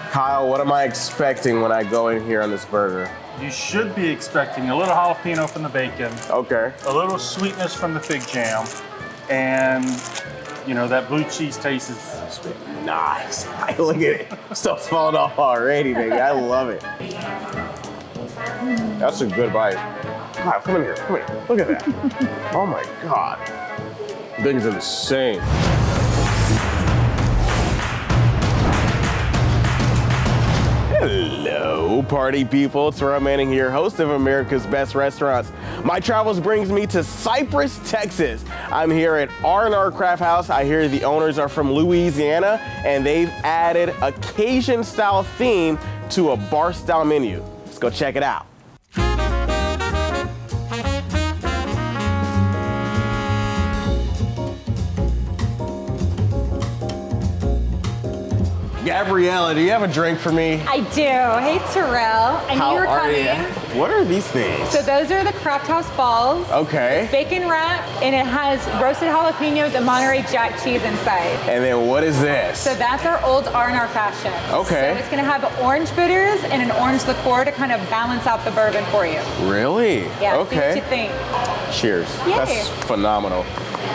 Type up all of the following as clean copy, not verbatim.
Kyle, what am I expecting when I go in here on this burger? You should be expecting a little jalapeno from the bacon, Okay. a little sweetness from the fig jam, and you know, that blue cheese taste is Nice. Look at it. Stuff's falling off already, baby. I love it. That's a good bite. Kyle, come in here. Come here. Look at that. Oh my God. Thing's insane. Hello, party people. Terrell Manning here, host of America's Best Restaurants. My travels brings me to Cypress, Texas. I'm here at R&R Crafthouse. I hear the owners are from Louisiana, and they've added a Cajun-style theme to a bar-style menu. Let's go check it out. Gabriella, do you have a drink for me? I do. Hey, Terrell. I knew you were coming. What are these things? So those are the Crafthouse balls. Okay. Bacon wrap, and it has roasted jalapenos and Monterey Jack cheese inside. And then what is this? So that's our old R&R fashion. Okay. So it's gonna have orange bitters and an orange liqueur to kind of balance out the bourbon for you. Really? Yeah, Okay. see what you think. Cheers. Yay. That's phenomenal.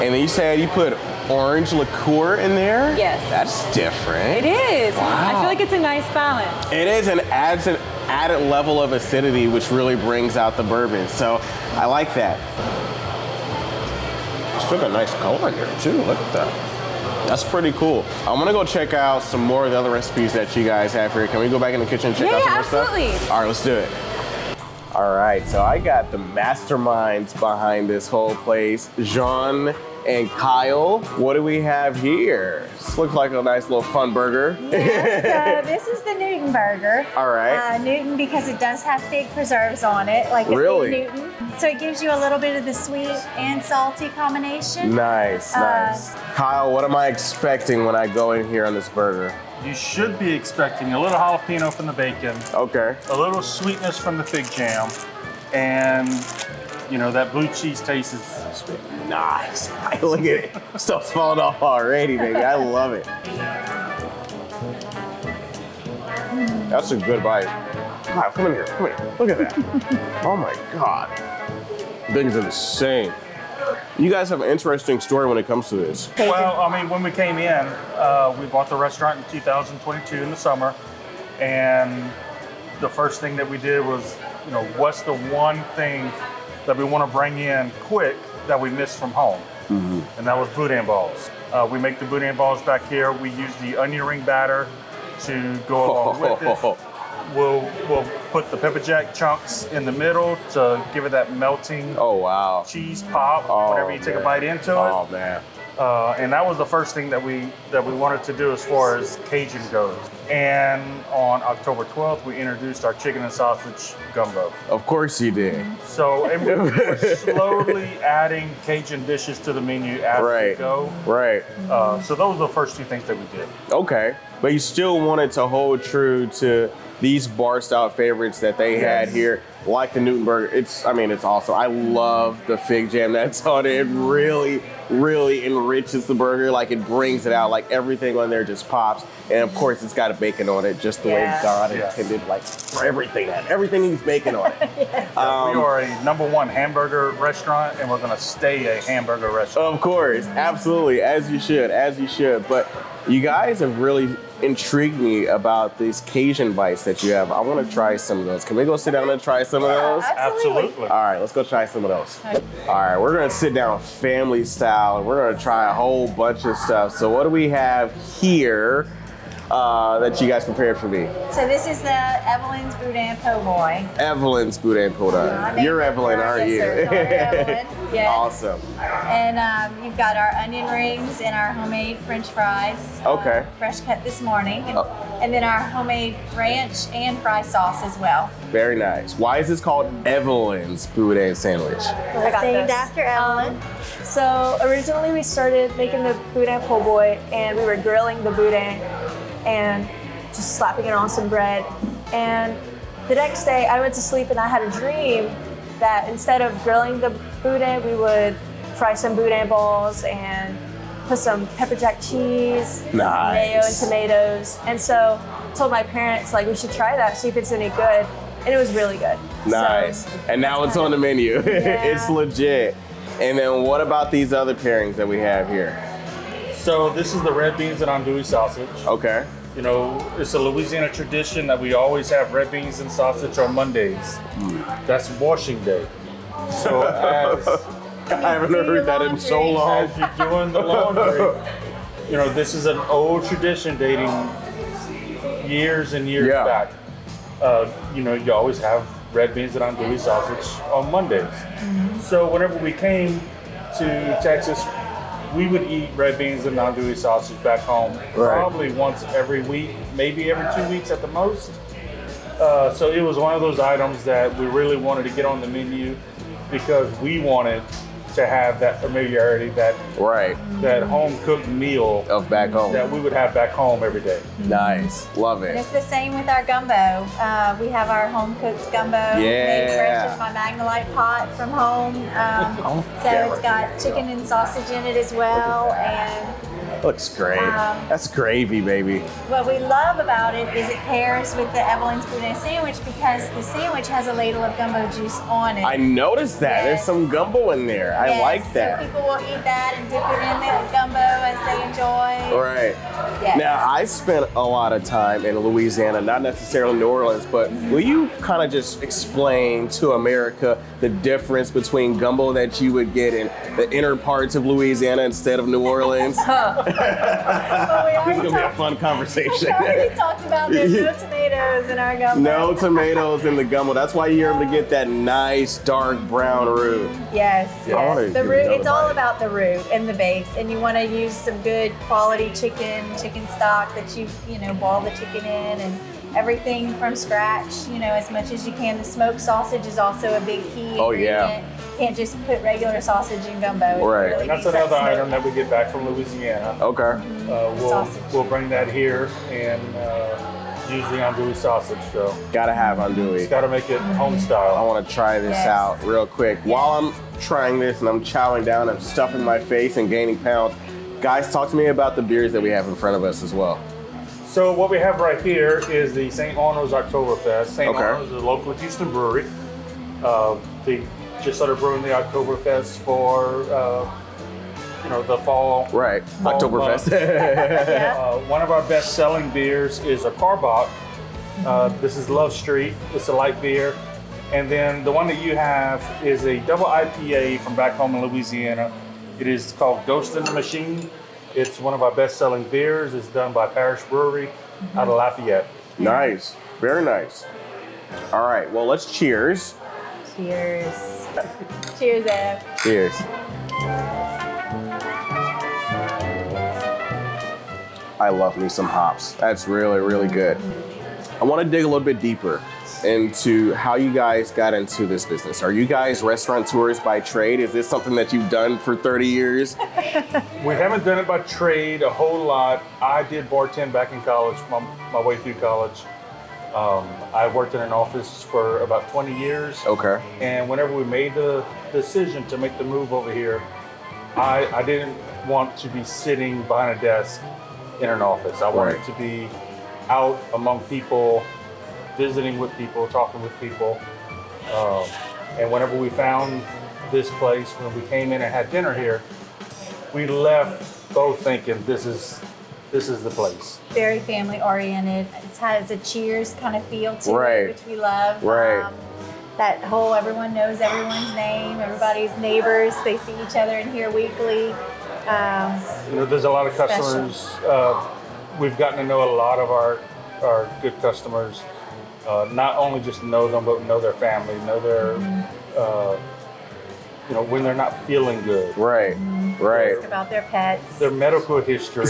And then you said you put orange liqueur in there? Yes. That's different. It is. Wow. I feel like it's a nice balance. It is, and adds an added level of acidity, which really brings out the bourbon. So I like that. Still got a nice color in here too. Look at that. That's pretty cool. I'm gonna go check out some more of the other recipes that you guys have here. Can we go back in the kitchen and check out some more absolutely. stuff? All right, let's do it. All right, so I got the masterminds behind this whole place, Jean and Kyle. What do we have here? This looks like a nice little fun burger. Yeah, so this is the Newton burger. All right. Newton because it does have fig preserves on it, like a Really? fig Newton. So it gives you a little bit of the sweet and salty combination. Nice, nice. Kyle, what am I expecting when I go in here on this burger? you should be expecting a little jalapeno from the bacon, Okay. a little sweetness from the fig jam, and you know, that blue cheese taste is Nice. Look at it. Stuff's falling off already, baby. I love it. That's a good bite. Kyle, come in here. Come here. Look at that. Oh my God. Thing's insane. You guys have an interesting story when it comes to this. Well, I mean, when we came in, we bought the restaurant in 2022 in the summer, and the first thing that we did was, you know, what's the one thing that we want to bring in quick that we missed from home? Mm-hmm. And that was boudin balls. We make the boudin balls back here. We use the onion ring batter to go along with it. We'll put the pepper jack chunks in the middle to give it that melting Oh, wow. cheese pop whenever you take a bite into it. Oh, man. And that was the first thing that we wanted to do as far as Cajun goes. And on October 12th, we introduced our chicken and sausage gumbo. Of course you did. So and we're slowly adding Cajun dishes to the menu as we go. Right. So those are the first two things that we did. Okay. But you still wanted to hold true to these bar style favorites that they had here, like the Newton burger. It's awesome. I love the fig jam that's on it. It really, really enriches the burger. Like, it brings it out. Like, everything on there just pops. And of course, it's got a bacon on it, just the way God intended. Like, for everything. Everything needs bacon on it. We are a #1 hamburger restaurant, and we're going to stay a hamburger restaurant. Of course, absolutely, as you should. But you guys have really intrigued me about these Cajun bites that you have. I want to try some of those. Can we go sit down and try some of those? Absolutely. All right, let's go try some of those. All right, we're gonna sit down family style, and we're gonna try a whole bunch of stuff. So what do we have here that you guys prepared for me? So this is the Evelyn's Boudin Po' Boy. Evelyn's Boudin Po' Boy. You're Evelyn, aren't you? Yes, sir. Evelyn. Yes. Awesome. And you've got our onion rings and our homemade French fries. Okay. Fresh cut this morning. And then our homemade ranch and fry sauce as well. Very nice. Why is this called Evelyn's Boudin sandwich? It's named after Evelyn. So originally we started making the boudin po' boy, and we were grilling the boudin and just slapping it on some bread. And the next day I went to sleep and I had a dream that instead of grilling the boudin, we would fry some boudin balls and put some pepper jack cheese, mayo and tomatoes. And so told my parents like we should try that, see if it's any good, and it was really good. Nice. So, and now it's on the menu. It's legit. And then what about these other pairings that we have here? So this is the red beans and andouille sausage. Okay. You know, it's a Louisiana tradition that we always have red beans and sausage on Mondays. That's washing day. So as I haven't heard that in so long. as you're doing the laundry, you know, this is an old tradition dating years and years back. You know, you always have red beans and andouille sausage on Mondays. So whenever we came to Texas, we would eat red beans and andouille sausage back home probably once every week, maybe every 2 weeks at the most. So it was one of those items that we really wanted to get on the menu because we wanted to have that familiarity, that home cooked meal of back home that we would have back home every day. Nice, love it. And it's the same with our gumbo. We have our home cooked gumbo made fresh in my Magnolite pot from home. So it's got chicken and sausage in it as well. And looks great. That's gravy, baby. what we love about it is it pairs with the Evelyn's Boudin sandwich because the sandwich has a ladle of gumbo juice on it. I noticed that. There's some gumbo in there. I like that. So people will eat that and dip it in the gumbo as they enjoy. Right. Yes. Now, I spent a lot of time in Louisiana, not necessarily New Orleans, but will you kind of just explain to America the difference between gumbo that you would get in the inner parts of Louisiana instead of New Orleans? This is going to be a fun conversation. We already talked about there's no tomatoes in our gumbo. No tomatoes in the gumbo. That's why you're able to get that nice dark brown roux. Yes, Yeah. yes. The root, it's all about the root and the base. And you want to use some good quality chicken stock that you boil the chicken in and everything from scratch, as much as you can. The smoked sausage is also a big key Oh, ingredient. yeah. Can't just put regular sausage in gumbo. It Right. really And that's needs that another smoke. item that we get back from Louisiana. Okay. Sausage. We'll bring that here and use the andouille sausage. So Gotta have it's andouille. got to make it home I style. want to try this Yes. out real quick. While I'm trying this and I'm chowing down and stuffing my face and gaining pounds, guys, talk to me about the beers that we have in front of us as well. So what we have right here is the St. Arnold's Oktoberfest. St. Okay. Arnold's is a local Houston brewery. They just started brewing the Oktoberfest for the fall. Right. Fall Oktoberfest. One of our best-selling beers is a Karbach. This is Love Street. It's a light beer. And then the one that you have is a double IPA from back home in Louisiana. It is called Ghost in the Machine. It's one of our best-selling beers. It's done by Parish Brewery out of Lafayette. Nice. Very nice. All right. Well, let's cheers. Cheers. Cheers, Ev. Cheers. I love me some hops. That's really, really good. I want to dig a little bit deeper into how you guys got into this business. Are you guys restaurateurs by trade? Is this something that you've done for 30 years? We haven't done it by trade a whole lot. I did bartend back in college, my way through college. I worked in an office for about 20 years. Okay. And whenever we made the decision to make the move over here, I didn't want to be sitting behind a desk in an office. I wanted to be out among people, visiting with people, talking with people. And whenever we found this place, when we came in and had dinner here, we left both thinking this is the place. Very family oriented. It has a Cheers kind of feel to Right. it, which we love. Right. That whole everyone knows everyone's name, everybody's neighbors, they see each other in here weekly. There's a lot of Special. customers. We've gotten to know a lot of our good customers. Not only just know them, but know their family, know their, when they're not feeling good. Right. Right. Ask about their pets. Their medical history,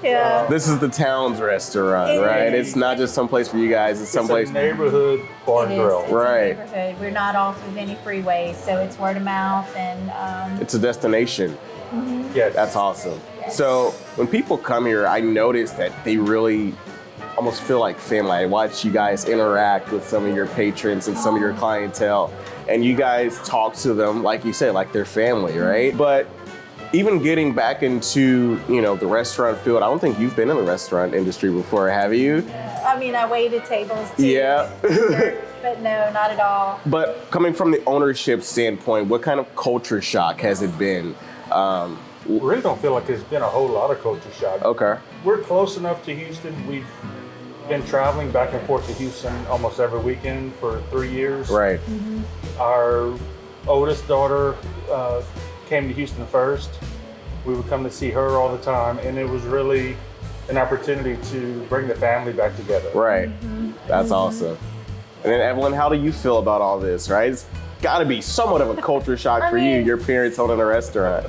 Yeah. This is the town's restaurant, It right? is. It's not just someplace for you guys. It's It's someplace. a neighborhood bar and It is. grill. It's a Right. neighborhood. We're not off of any freeways, so it's word of mouth and It's a destination. Yes. That's awesome. So when people come here, I notice that they really almost feel like family. I watch you guys interact with some of your patrons and some of your clientele, and you guys talk to them, like you said, like they're family, right? But even getting back into, the restaurant field, I don't think you've been in the restaurant industry before, have you? I mean, I waited tables too. Yeah. But no, not at all. But coming from the ownership standpoint, what kind of culture shock has it been? We really don't feel like there's been a whole lot of culture shock. Okay. We're close enough to Houston. We've been traveling back and forth to Houston almost every weekend for 3 years. Right. Our oldest daughter came to Houston first. We would come to see her all the time, and it was really an opportunity to bring the family back together. Right. That's awesome. And then Evelyn, how do you feel about all this, right? It's got to be somewhat of a culture shock for you, your parents owning a restaurant.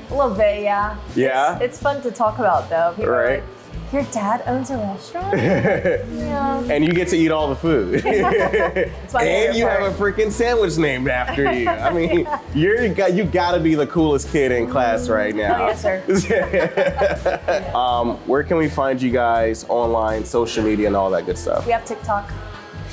A little bit, yeah. Yeah? It's fun to talk about though. People are Right. like, your dad owns a restaurant? Yeah. And you get to eat all the food. It's my And favorite you have part. a freaking sandwich named after you. I mean, you got to be the coolest kid in class right now. Oh, yes, sir. Where can we find you guys online, social media, and all that good stuff? We have TikTok.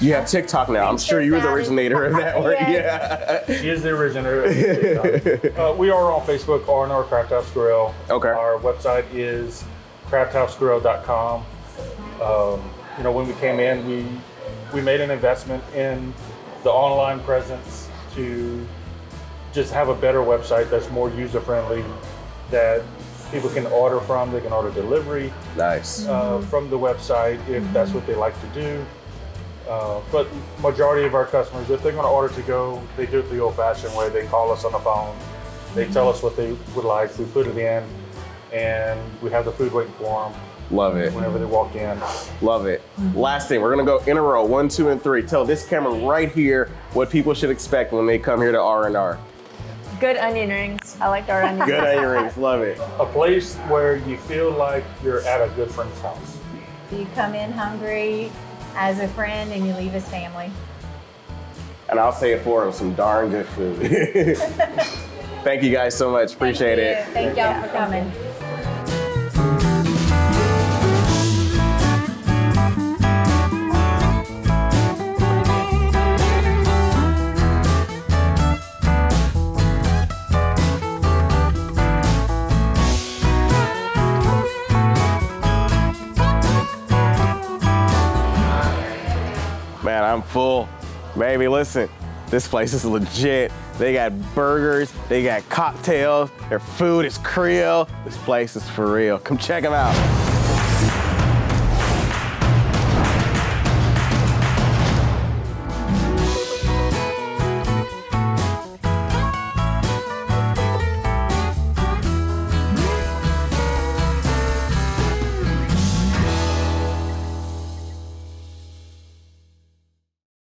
You have TikTok now. I'm sure you were the originator of that word. Yes. Yeah. She is the originator of TikTok. We are on Facebook, R&R Crafthouse Grill. Okay. Our website is crafthousegrill.com. When we came in, we made an investment in the online presence to just have a better website that's more user-friendly, that people can order from. They can order delivery Nice. from the website if that's what they like to do. But majority of our customers, if they're going to order to go, they do it the old-fashioned way. They call us on the phone. They tell us what they would like. We put it in, and we have the food waiting for them Love it. whenever they walk in. Love it. Last thing, we're gonna go in a row, 1, 2, and 3. Tell this camera right here what people should expect when they come here to R&R. Good onion rings. I like our onion Good rings. onion rings, love it. A place where you feel like you're at a good friend's house. You come in hungry as a friend and you leave as family. And I'll say it for them, some darn good food. Thank you guys so much, appreciate it. Thank y'all for coming. Man, I'm full. Baby, listen, this place is legit. They got burgers, they got cocktails, their food is Creole. This place is for real. Come check them out.